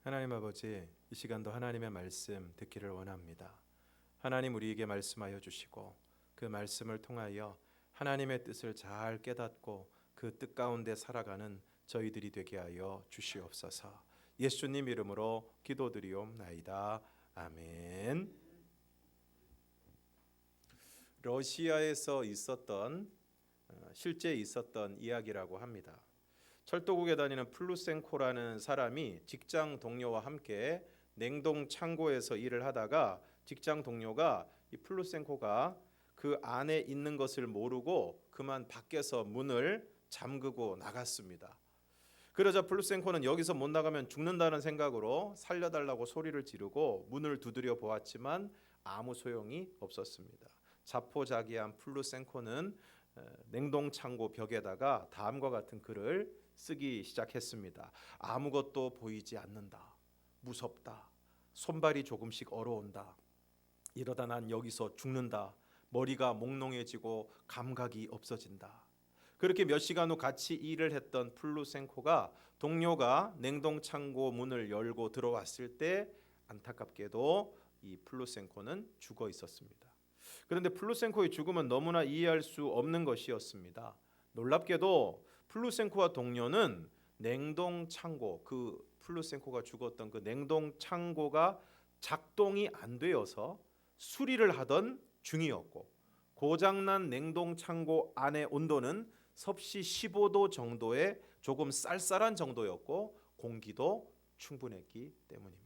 하나님 아버지, 이 시간도 하나님의 말씀 듣기를 원합니다. 하나님 우리에게 말씀하여 주시고 그 말씀을 통하여 하나님의 뜻을 잘 깨닫고 그 뜻 가운데 살아가는 저희들이 되게 하여 주시옵소서. 예수님 이름으로 기도드리옵나이다. 아멘. 러시아에서 실제 있었던 이야기라고 합니다. 철도국에 다니는 플루센코라는 사람이 직장 동료와 함께 냉동 창고에서 일을 하다가 직장 동료가 이 플루센코가 그 안에 있는 것을 모르고 그만 밖에서 문을 잠그고 나갔습니다. 그러자 플루센코는 여기서 못 나가면 죽는다는 생각으로 살려달라고 소리를 지르고 문을 두드려 보았지만 아무 소용이 없었습니다. 자포자기한 플루센코는 냉동 창고 벽에다가 다음과 같은 글을 쓰기 시작했습니다. 아무것도 보이지 않는다. 무섭다. 손발이 조금씩 얼어온다. 이러다 난 여기서 죽는다. 머리가 몽롱해지고 감각이 없어진다. 그렇게 몇 시간 후 같이 일을 했던 플루센코가 동료가 냉동 창고 문을 열고 들어왔을 때 안타깝게도 이 플루센코는 죽어 있었습니다. 그런데 플루센코의 죽음은 너무나 이해할 수 없는 것이었습니다. 놀랍게도 플루센코와 동료는 냉동 창고, 그 플루센코가 죽었던 그 냉동 창고가 작동이 안 되어서 수리를 하던 중이었고, 고장난 냉동 창고 안의 온도는 섭씨 15도 정도의 조금 쌀쌀한 정도였고 공기도 충분했기 때문입니다.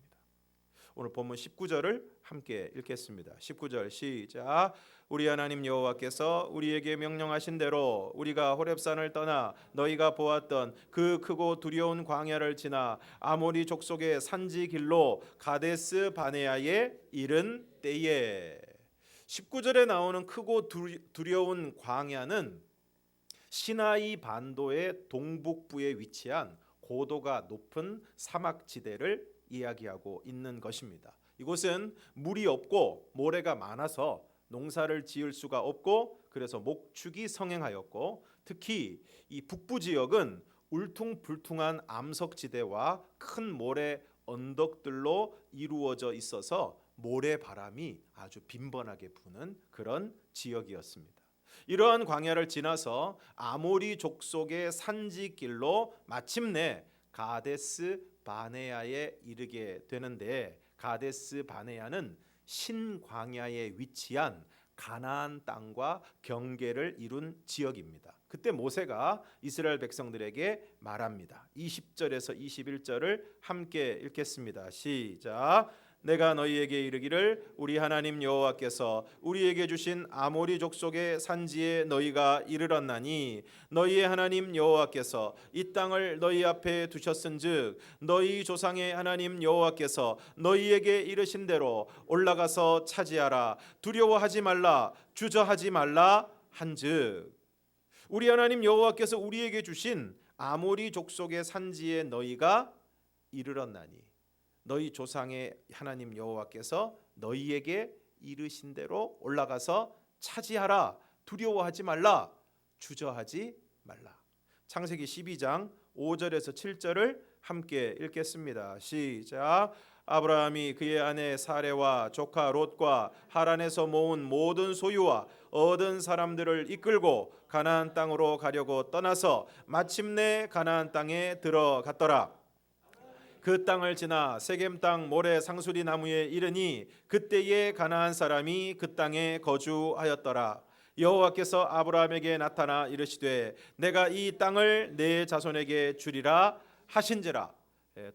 오늘 본문 19절을 함께 읽겠습니다. 19절 시작. 우리 하나님 여호와께서 우리에게 명령하신 대로 우리가 호렙산을 떠나 너희가 보았던 그 크고 두려운 광야를 지나 아모리 족속의 산지 길로 가데스 바네아에 이른 때에. 19절에 나오는 크고 두려운 광야는 시나이 반도의 동북부에 위치한 고도가 높은 사막지대를 이야기하고 있는 것입니다. 이곳은 물이 없고 모래가 많아서 농사를 지을 수가 없고 그래서 목축이 성행하였고, 특히 이 북부 지역은 울퉁불퉁한 암석지대와 큰 모래 언덕들로 이루어져 있어서 모래바람이 아주 빈번하게 부는 그런 지역이었습니다. 이러한 광야를 지나서 아모리 족속의 산지길로 마침내 가데스 바네아에 이르게 되는데, 가데스 바네아는 신광야에 위치한 가나안 땅과 경계를 이룬 지역입니다. 그때 모세가 이스라엘 백성들에게 말합니다. 20절에서 21절을 함께 읽겠습니다. 시작. 내가 너희에게 이르기를 우리 하나님 여호와께서 우리에게 주신 아모리 족속의 산지에 너희가 이르렀나니 너희의 하나님 여호와께서 이 땅을 너희 앞에 두셨은즉 너희 조상의 하나님 여호와께서 너희에게 이르신 대로 올라가서 차지하라. 두려워하지 말라. 주저하지 말라 한즉 우리 하나님 여호와께서 우리에게 주신 아모리 족속의 산지에 너희가 이르렀나니 너희 조상의 하나님 여호와께서 너희에게 이르신 대로 올라가서 차지하라. 두려워하지 말라. 주저하지 말라. 창세기 12장 5절에서 7절을 함께 읽겠습니다. 시작. 아브라함이 그의 아내 사레와 조카 롯과 하란에서 모은 모든 소유와 얻은 사람들을 이끌고 가나안 땅으로 가려고 떠나서 마침내 가나안 땅에 들어갔더라. 그 땅을 지나 세겜 땅 모래 상수리 나무에 이르니 그때에 가나안 사람이 그 땅에 거주하였더라. 여호와께서 아브라함에게 나타나 이르시되 내가 이 땅을 내 자손에게 주리라 하신지라.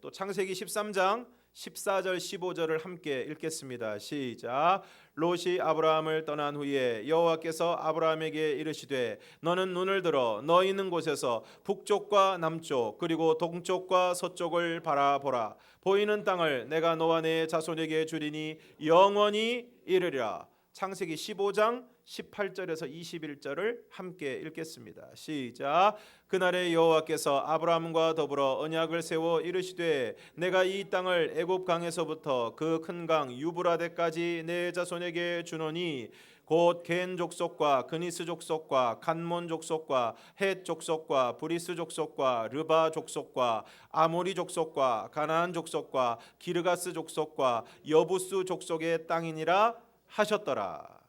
또 창세기 13장 14절 15절을 함께 읽겠습니다. 시작. 롯이 아브라함을 떠난 후에 여호와께서 아브라함에게 이르시되 너는 눈을 들어 너 있는 곳에서 북쪽과 남쪽 그리고 동쪽과 서쪽을 바라보라. 보이는 땅을 내가 너와 내 자손에게 주리니 영원히 이르리라. 창세기 15장 18절에서 21절을 함께 읽겠습니다. 시작. 그날에 여호와께서 아브라함과 더불어 언약을 세워 이르시되 내가 이 땅을 애굽 강에서부터 그 큰 강 유브라데까지 내 자손에게 주노니 곧 겐 족속과 그니스 족속과 간몬 족속과 헷 족속과 브리스 족속과 르바 족속과 아모리 족속과 가나안 족속과 기르가스 족속과 여부스 족속의 땅이니라 하셨더라.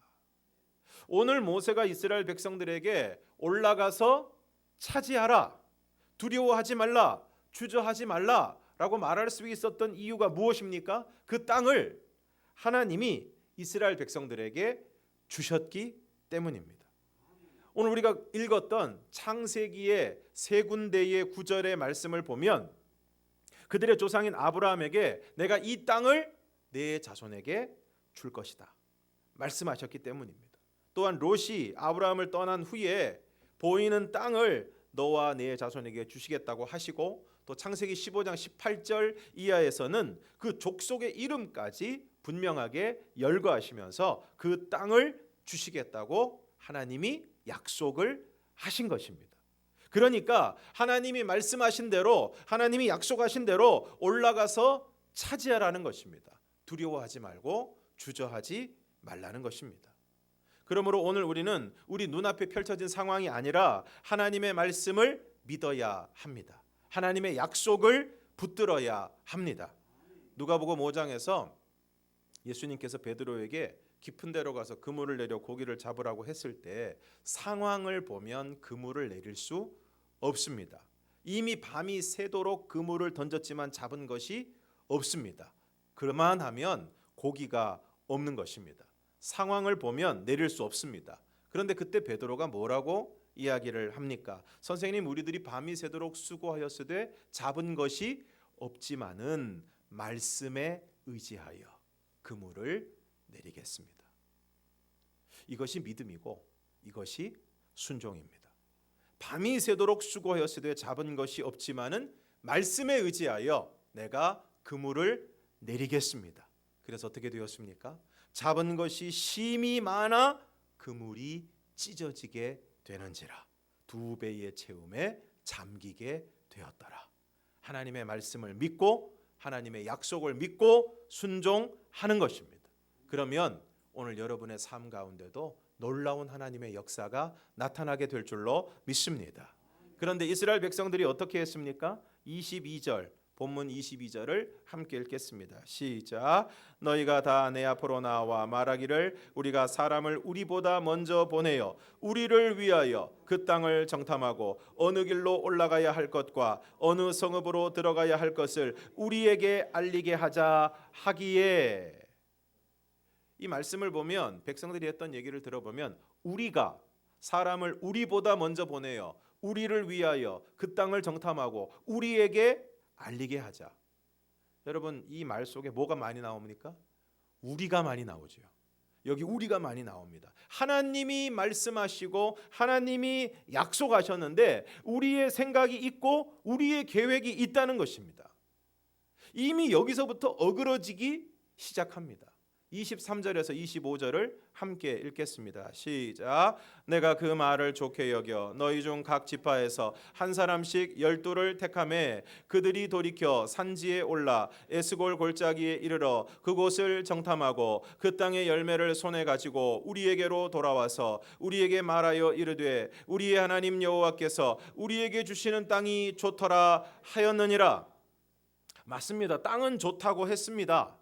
오늘 모세가 이스라엘 백성들에게 올라가서 차지하라, 두려워하지 말라, 주저하지 말라라고 말할 수 있었던 이유가 무엇입니까? 그 땅을 하나님이 이스라엘 백성들에게 주셨기 때문입니다. 오늘 우리가 읽었던 창세기의 세 군데의 구절의 말씀을 보면 그들의 조상인 아브라함에게 내가 이 땅을 내 자손에게 줄 것이다 말씀하셨기 때문입니다. 또한 롯이 아브라함을 떠난 후에 보이는 땅을 너와 네 자손에게 주시겠다고 하시고, 또 창세기 15장 18절 이하에서는 그 족속의 이름까지 분명하게 열거하시면서 그 땅을 주시겠다고 하나님이 약속을 하신 것입니다. 그러니까 하나님이 말씀하신 대로, 하나님이 약속하신 대로 올라가서 차지하라는 것입니다. 두려워하지 말고 주저하지 말라는 것입니다. 그러므로 오늘 우리는 우리 눈앞에 펼쳐진 상황이 아니라 하나님의 말씀을 믿어야 합니다. 하나님의 약속을 붙들어야 합니다. 누가복음 5장에서 예수님께서 베드로에게 깊은 데로 가서 그물을 내려 고기를 잡으라고 했을 때 상황을 보면 그물을 내릴 수 없습니다. 이미 밤이 새도록 그물을 던졌지만 잡은 것이 없습니다. 그만하면 고기가 없는 것입니다. 상황을 보면 내릴 수 없습니다. 그런데 그때 베드로가 뭐라고 이야기를 합니까? 선생님, 우리들이 밤이 새도록 수고하였으되 잡은 것이 없지만은 말씀에 의지하여 그물을 내리겠습니다. 이것이 믿음이고 이것이 순종입니다. 밤이 새도록 수고하였으되 잡은 것이 없지만은 말씀에 의지하여 내가 그물을 내리겠습니다. 그래서 어떻게 되었습니까? 잡은 것이 심히 많아 그물이 찢어지게 되는지라 2배의 채움에 잠기게 되었더라. 하나님의 말씀을 믿고 하나님의 약속을 믿고 순종하는 것입니다. 그러면 오늘 여러분의 삶 가운데도 놀라운 하나님의 역사가 나타나게 될 줄로 믿습니다. 그런데 이스라엘 백성들이 어떻게 했습니까? 22절, 본문 22절을 함께 읽겠습니다. 시작. 너희가 다 내 앞으로 나와 말하기를 우리가 사람을 우리보다 먼저 보내어 우리를 위하여 그 땅을 정탐하고 어느 길로 올라가야 할 것과 어느 성읍으로 들어가야 할 것을 우리에게 알리게 하자 하기에. 이 말씀을 보면 백성들이 했던 얘기를 들어보면 우리가 사람을 우리보다 먼저 보내어 우리를 위하여 그 땅을 정탐하고 우리에게 알리게 하자. 여러분, 이 말 속에 뭐가 많이 나옵니까? 우리가 많이 나오죠. 여기 우리가 많이 나옵니다. 하나님이 말씀하시고 하나님이 약속하셨는데 우리의 생각이 있고 우리의 계획이 있다는 것입니다. 이미 여기서부터 어그러지기 시작합니다. 23절에서 25절을 함께 읽겠습니다. 시작. 내가 그 말을 좋게 여겨 너희 중 각 지파에서 한 사람씩 12를 택하매 그들이 돌이켜 산지에 올라 에스골 골짜기에 이르러 그곳을 정탐하고 그 땅의 열매를 손에 가지고 우리에게로 돌아와서 우리에게 말하여 이르되 우리의 하나님 여호와께서 우리에게 주시는 땅이 좋더라 하였느니라. 맞습니다. 땅은 좋다고 했습니다.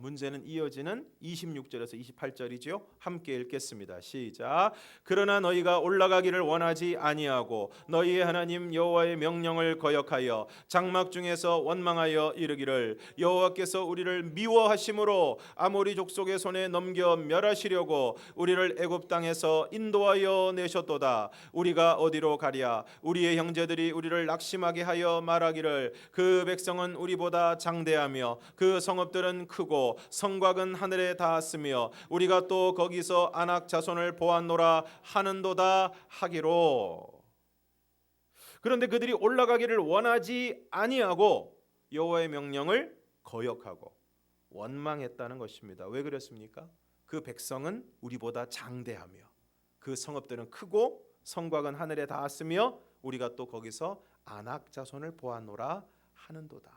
문제는 이어지는 26절에서 28절이죠. 함께 읽겠습니다. 시작. 그러나 너희가 올라가기를 원하지 아니하고 너희의 하나님 여호와의 명령을 거역하여 장막 중에서 원망하여 이르기를 여호와께서 우리를 미워하심으로 아모리 족속의 손에 넘겨 멸하시려고 우리를 애굽 땅에서 인도하여 내셨도다. 우리가 어디로 가랴? 우리의 형제들이 우리를 낙심하게 하여 말하기를 그 백성은 우리보다 장대하며 그 성읍들은 크고 성곽은 하늘에 닿았으며 우리가 또 거기서 아낙 자손을 보았노라 하는도다 하기로. 그런데 그들이 올라가기를 원하지 아니하고 여호와의 명령을 거역하고 원망했다는 것입니다. 왜 그랬습니까? 그 백성은 우리보다 장대하며 그 성읍들은 크고 성곽은 하늘에 닿았으며 우리가 또 거기서 아낙 자손을 보았노라 하는도다.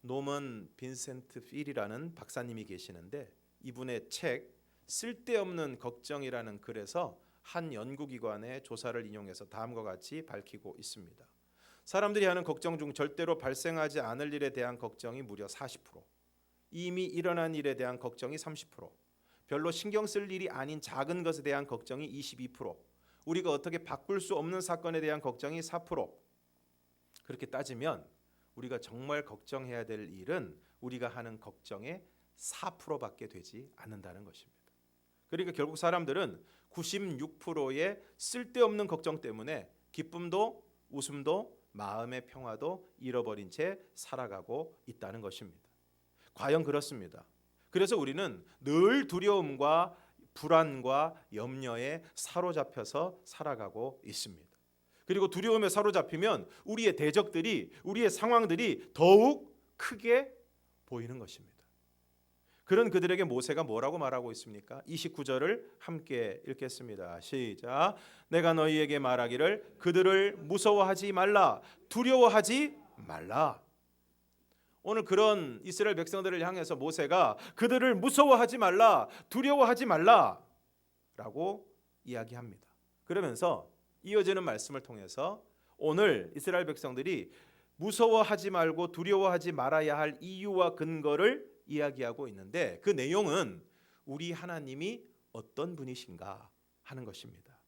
노먼 빈센트 필이라는 박사님이 계시는데 이분의 책 쓸데없는 걱정이라는 글에서 한 연구기관의 조사를 인용해서 다음과 같이 밝히고 있습니다. 사람들이 하는 걱정 중 절대로 발생하지 않을 일에 대한 걱정이 무려 40%, 이미 일어난 일에 대한 걱정이 30%, 별로 신경 쓸 일이 아닌 작은 것에 대한 걱정이 22%, 우리가 어떻게 바꿀 수 없는 사건에 대한 걱정이 4%. 그렇게 따지면 우리가 정말 걱정해야 될 일은 우리가 하는 걱정의 4%밖에 되지 않는다는 것입니다. 그러니까 결국 사람들은 96%의 쓸데없는 걱정 때문에 기쁨도 웃음도 마음의 평화도 잃어버린 채 살아가고 있다는 것입니다. 과연 그렇습니다. 그래서 우리는 늘 두려움과 불안과 염려에 사로잡혀서 살아가고 있습니다. 그리고 두려움에 사로잡히면 우리의 대적들이, 우리의 상황들이 더욱 크게 보이는 것입니다. 그런 그들에게 모세가 뭐라고 말하고 있습니까? 29절을 함께 읽겠습니다. 시작. 내가 너희에게 말하기를 그들을 무서워하지 말라, 두려워하지 말라. 오늘 그런 이스라엘 백성들을 향해서 모세가 그들을 무서워하지 말라, 두려워하지 말라 라고 이야기합니다. 그러면서 이어지는 말씀을 통해서 오늘 이스라엘 백성들이 무서워하지 말고 두려워하지 말아야 할 이유와 근거를 이야기하고 있는데, 그 내용은 우리 하나님이 어떤 분이신가 하는 것입니다.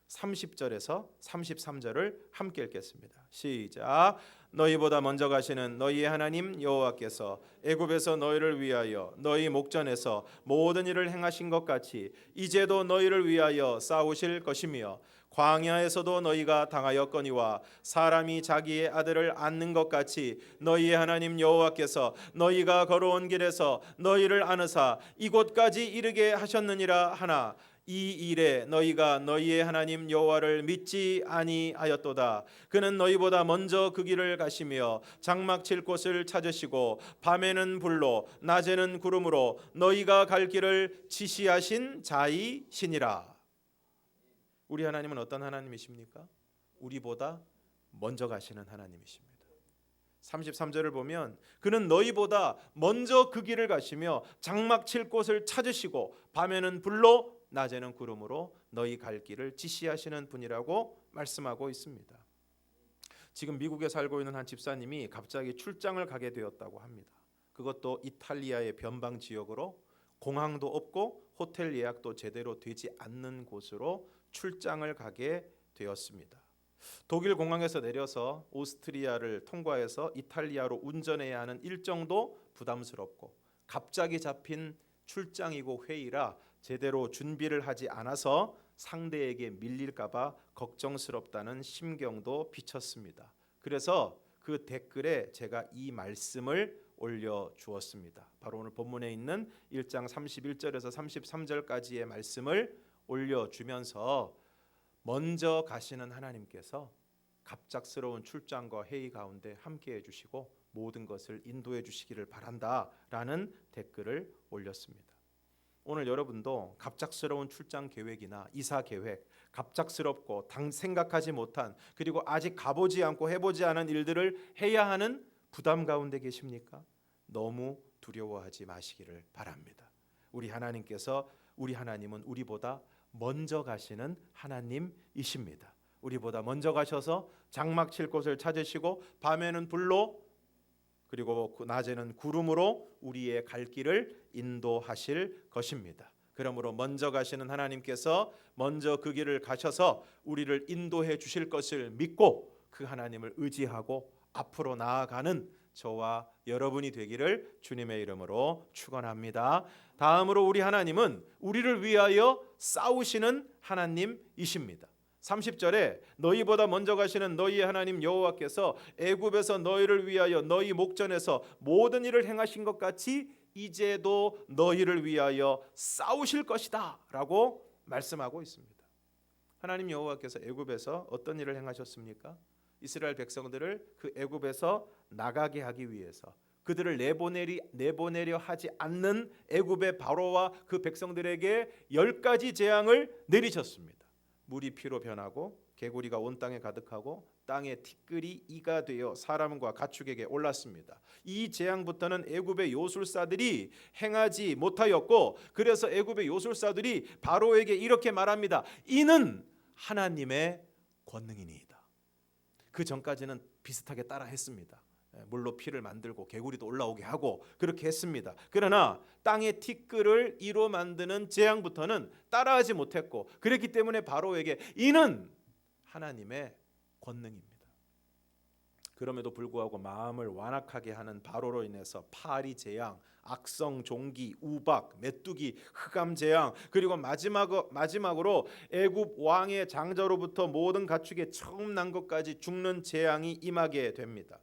30절에서 33절을 함께 읽겠습니다. 시작. 너희보다 먼저 가시는 너희의 하나님 여호와께서 애굽에서 너희를 위하여 너희 목전에서 모든 일을 행하신 것 같이 이제도 너희를 위하여 싸우실 것이며, 광야에서도 너희가 당하였거니와 사람이 자기의 아들을 안는 것 같이 너희의 하나님 여호와께서 너희가 걸어온 길에서 너희를 안으사 이곳까지 이르게 하셨느니라 하나, 이 일에 너희가 너희의 하나님 여호와를 믿지 아니하였도다. 그는 너희보다 먼저 그 길을 가시며 장막 칠 곳을 찾으시고 밤에는 불로 낮에는 구름으로 너희가 갈 길을 지시하신 자이시니라. 우리 하나님은 어떤 하나님이십니까? 우리보다 먼저 가시는 하나님이십니다. 33절을 보면 그는 너희보다 먼저 그 길을 가시며 장막 칠 곳을 찾으시고 밤에는 불로 낮에는 구름으로 너희 갈 길을 지시하시는 분이라고 말씀하고 있습니다. 지금 미국에 살고 있는 한 집사님이 갑자기 출장을 가게 되었다고 합니다. 그것도 이탈리아의 변방 지역으로, 공항도 없고 호텔 예약도 제대로 되지 않는 곳으로 출장을 가게 되었습니다. 독일 공항에서 내려서 오스트리아를 통과해서 이탈리아로 운전해야 하는 일정도 부담스럽고, 갑자기 잡힌 출장이고 회의라 제대로 준비를 하지 않아서 상대에게 밀릴까봐 걱정스럽다는 심경도 비쳤습니다. 그래서 그 댓글에 제가 이 말씀을 올려주었습니다. 바로 오늘 본문에 있는 1장 31절에서 33절까지의 말씀을 올려주면서 먼저 가시는 하나님께서 갑작스러운 출장과 회의 가운데 함께해 주시고 모든 것을 인도해 주시기를 바란다라는 댓글을 올렸습니다. 오늘 여러분도 갑작스러운 출장 계획이나 이사 계획, 갑작스럽고 생각하지 못한, 그리고 아직 가보지 않고 해보지 않은 일들을 해야 하는 부담 가운데 계십니까? 너무 두려워하지 마시기를 바랍니다. 우리 하나님은 우리보다 먼저 가시는 하나님이십니다. 우리보다 먼저 가셔서 장막 칠 곳을 찾으시고 밤에는 불로 그리고 낮에는 구름으로 우리의 갈 길을 인도하실 것입니다. 그러므로 먼저 가시는 하나님께서 먼저 그 길을 가셔서 우리를 인도해 주실 것을 믿고 그 하나님을 의지하고 앞으로 나아가는 저와 여러분이 되기를 주님의 이름으로 축원합니다. 다음으로 우리 하나님은 우리를 위하여 싸우시는 하나님이십니다. 30절에 너희보다 먼저 가시는 너희의 하나님 여호와께서 애굽에서 너희를 위하여 너희 목전에서 모든 일을 행하신 것 같이 이제도 너희를 위하여 싸우실 것이다 라고 말씀하고 있습니다. 하나님 여호와께서 애굽에서 어떤 일을 행하셨습니까? 이스라엘 백성들을 그 애굽에서 나가게 하기 위해서, 그들을 내보내려 하지 않는 애굽의 바로와 그 백성들에게 10가지 재앙을 내리셨습니다. 물이 피로 변하고 개구리가 온 땅에 가득하고 땅의 티끌이 이가 되어 사람과 가축에게 올랐습니다. 이 재앙부터는 애굽의 요술사들이 행하지 못하였고, 그래서 애굽의 요술사들이 바로에게 이렇게 말합니다. 이는 하나님의 권능이니이다. 그 전까지는 비슷하게 따라 했습니다. 물로 피를 만들고 개구리도 올라오게 하고 그렇게 했습니다. 그러나 땅의 티끌을 이로 만드는 재앙부터는 따라하지 못했고, 그랬기 때문에 바로에게 이는 하나님의 권능입니다. 그럼에도 불구하고 마음을 완악하게 하는 바로로 인해서 파리 재앙, 악성 종기, 우박, 메뚜기, 흑암 재앙, 그리고 마지막으로 애굽 왕의 장자로부터 모든 가축의 처음 난 것까지 죽는 재앙이 임하게 됩니다.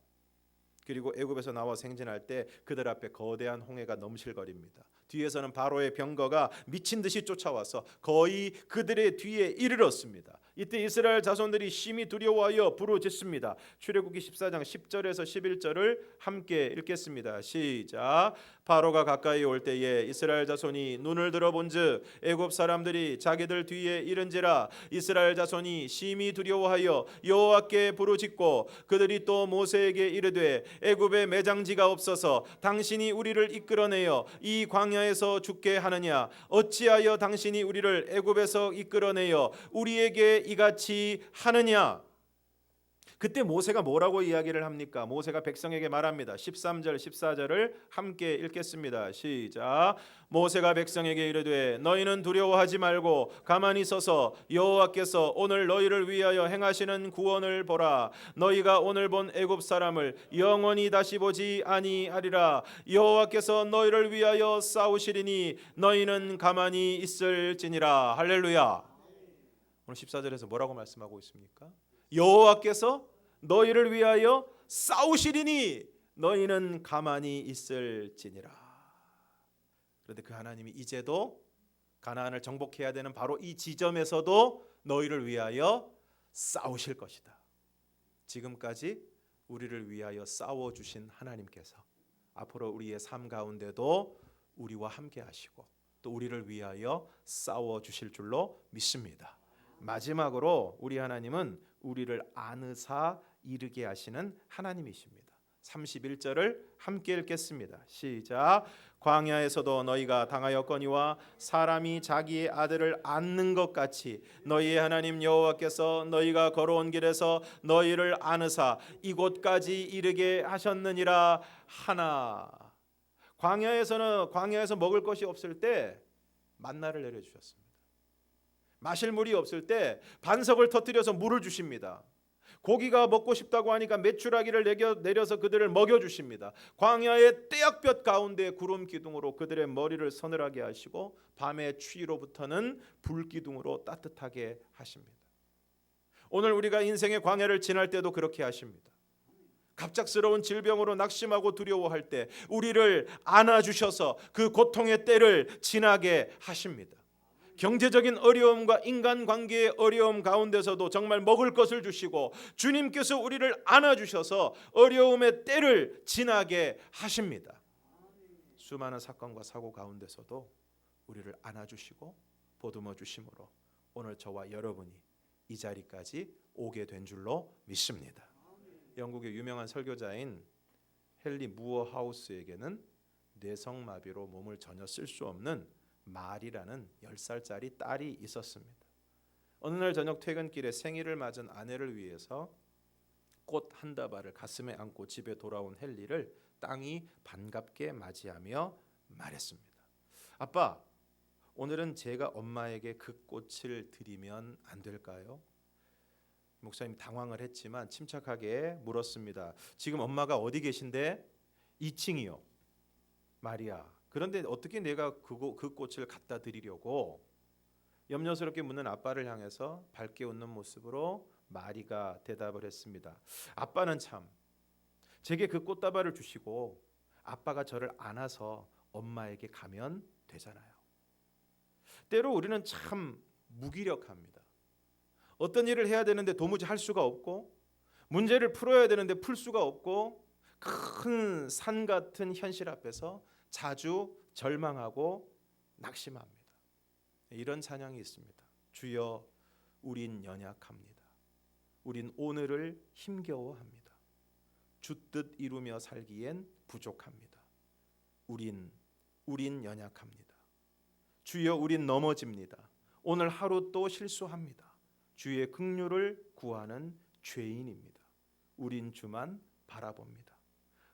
그리고 애굽에서 나와 생존할 때 그들 앞에 거대한 홍해가 넘실거립니다. 뒤에서는 바로의 병거가 미친 듯이 쫓아와서 거의 그들의 뒤에 이르렀습니다. 이때 이스라엘 자손들이 심히 두려워하여 부르짖습니다. 출애굽기 14장 10절에서 11절을 함께 읽겠습니다. 시작. 바로가 가까이 올 때에 이스라엘 자손이 눈을 들어본즉 애굽 사람들이 자기들 뒤에 이른지라. 이스라엘 자손이 심히 두려워하여 여호와께 부르짖고 그들이 또 모세에게 이르되 애굽에 매장지가 없어서 당신이 우리를 이끌어내어 이 광야에서 죽게 하느냐. 어찌하여 당신이 우리를 애굽에서 이끌어내어 우리에게 이같이 하느냐. 그때 모세가 뭐라고 이야기를 합니까? 모세가 백성에게 말합니다. 13절 14절을 함께 읽겠습니다. 시작. 모세가 백성에게 이르되 너희는 두려워하지 말고 가만히 서서 여호와께서 오늘 너희를 위하여 행하시는 구원을 보라. 너희가 오늘 본 애굽 사람을 영원히 다시 보지 아니하리라. 여호와께서 너희를 위하여 싸우시리니 너희는 가만히 있을지니라. 할렐루야. 오늘 14절에서 뭐라고 말씀하고 있습니까? 여호와께서 너희를 위하여 싸우시리니 너희는 가만히 있을지니라. 그런데 그 하나님이 이제도 가나안을 정복해야 되는 바로 이 지점에서도 너희를 위하여 싸우실 것이다. 지금까지 우리를 위하여 싸워주신 하나님께서 앞으로 우리의 삶 가운데도 우리와 함께 하시고 또 우리를 위하여 싸워주실 줄로 믿습니다. 마지막으로 우리 하나님은 우리를 안으사 이르게 하시는 하나님이십니다. 31절을 함께 읽겠습니다. 시작. 광야에서도 너희가 당하였거니와 사람이 자기의 아들을 안는 것 같이 너희의 하나님 여호와께서 너희가 걸어온 길에서 너희를 안으사 이곳까지 이르게 하셨느니라 하나. 광야에서 먹을 것이 없을 때 만나를 내려주셨습니다. 마실 물이 없을 때 반석을 터뜨려서 물을 주십니다. 고기가 먹고 싶다고 하니까 메추라기를 내려서 그들을 먹여주십니다. 광야의 떼약볕 가운데 구름 기둥으로 그들의 머리를 서늘하게 하시고 밤의 추위로부터는 불 기둥으로 따뜻하게 하십니다. 오늘 우리가 인생의 광야를 지날 때도 그렇게 하십니다. 갑작스러운 질병으로 낙심하고 두려워할 때 우리를 안아주셔서 그 고통의 때를 지나게 하십니다. 경제적인 어려움과 인간관계의 어려움 가운데서도 정말 먹을 것을 주시고 주님께서 우리를 안아주셔서 어려움의 때를 지나게 하십니다. 수많은 사건과 사고 가운데서도 우리를 안아주시고 보듬어 주심으로 오늘 저와 여러분이 이 자리까지 오게 된 줄로 믿습니다. 영국의 유명한 설교자인 헨리 무어 하우스에게는 뇌성마비로 몸을 전혀 쓸 수 없는 말이라는 10살짜리 딸이 있었습니다. 어느 날 저녁 퇴근길에 생일을 맞은 아내를 위해서 꽃 한 다발을 가슴에 안고 집에 돌아온 헨리를 땅이 반갑게 맞이하며 말했습니다. 아빠, 오늘은 제가 엄마에게 그 꽃을 드리면 안 될까요? 목사님 당황을 했지만 침착하게 물었습니다. 지금 엄마가 어디 계신데? 2층이요. 말이야. 그런데 어떻게 내가 그 꽃을 갖다 드리려고? 염려스럽게 묻는 아빠를 향해서 밝게 웃는 모습으로 마리가 대답을 했습니다. 아빠는 참 제게 그 꽃다발을 주시고 아빠가 저를 안아서 엄마에게 가면 되잖아요. 때로 우리는 참 무기력합니다. 어떤 일을 해야 되는데 도무지 할 수가 없고 문제를 풀어야 되는데 풀 수가 없고 큰 산 같은 현실 앞에서 자주 절망하고 낙심합니다. 이런 찬양이 있습니다. 주여 우린 연약합니다. 우린 오늘을 힘겨워합니다. 주뜻 이루며 살기엔 부족합니다. 우린 연약합니다. 주여, 우린 넘어집니다. 오늘 하루 또 실수합니다. 주의 긍휼을 구하는 죄인입니다. 우린 주만 바라봅니다.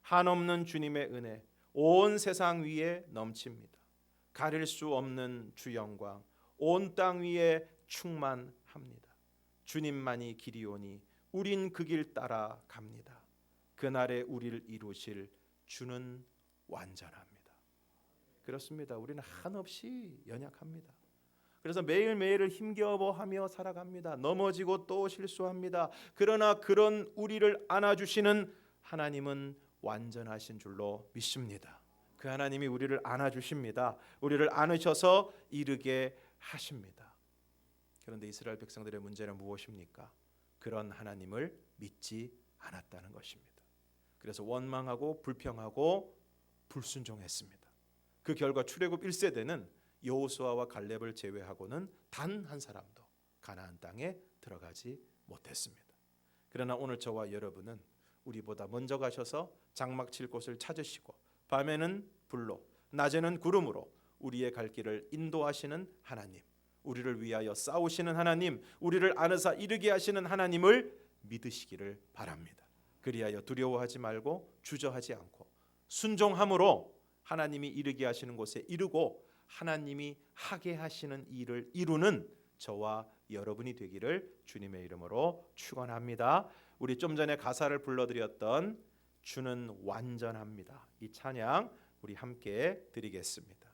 한없는 주님의 은혜 온 세상 위에 넘칩니다. 가릴 수 없는 주 영광 온 땅 위에 충만합니다. 주님만이 길이오니 우린 그 길 따라 갑니다. 그날에 우리를 이루실 주는 완전합니다. 그렇습니다. 우리는 한없이 연약합니다. 그래서 매일매일을 힘겨워하며 살아갑니다. 넘어지고 또 실수합니다. 그러나 그런 우리를 안아주시는 하나님은 완전하신 줄로 믿습니다. 그 하나님이 우리를 안아주십니다. 우리를 안으셔서 이르게 하십니다. 그런데 이스라엘 백성들의 문제는 무엇입니까? 그런 하나님을 믿지 않았다는 것입니다. 그래서 원망하고 불평하고 불순종했습니다. 그 결과 출애굽 1세대는 여호수아와 갈렙을 제외하고는 단 한 사람도 가나안 땅에 들어가지 못했습니다. 그러나 오늘 저와 여러분은 우리보다 먼저 가셔서 장막 칠 곳을 찾으시고 밤에는 불로 낮에는 구름으로 우리의 갈 길을 인도하시는 하나님, 우리를 위하여 싸우시는 하나님, 우리를 안으사 이르게 하시는 하나님을 믿으시기를 바랍니다. 그리하여 두려워하지 말고 주저하지 않고 순종함으로 하나님이 이르게 하시는 곳에 이르고 하나님이 하게 하시는 일을 이루는 저와 여러분이 되기를 주님의 이름으로 축원합니다. 우리 좀 전에 가사를 불러드렸던 주는 완전합니다. 이 찬양 우리 함께 드리겠습니다.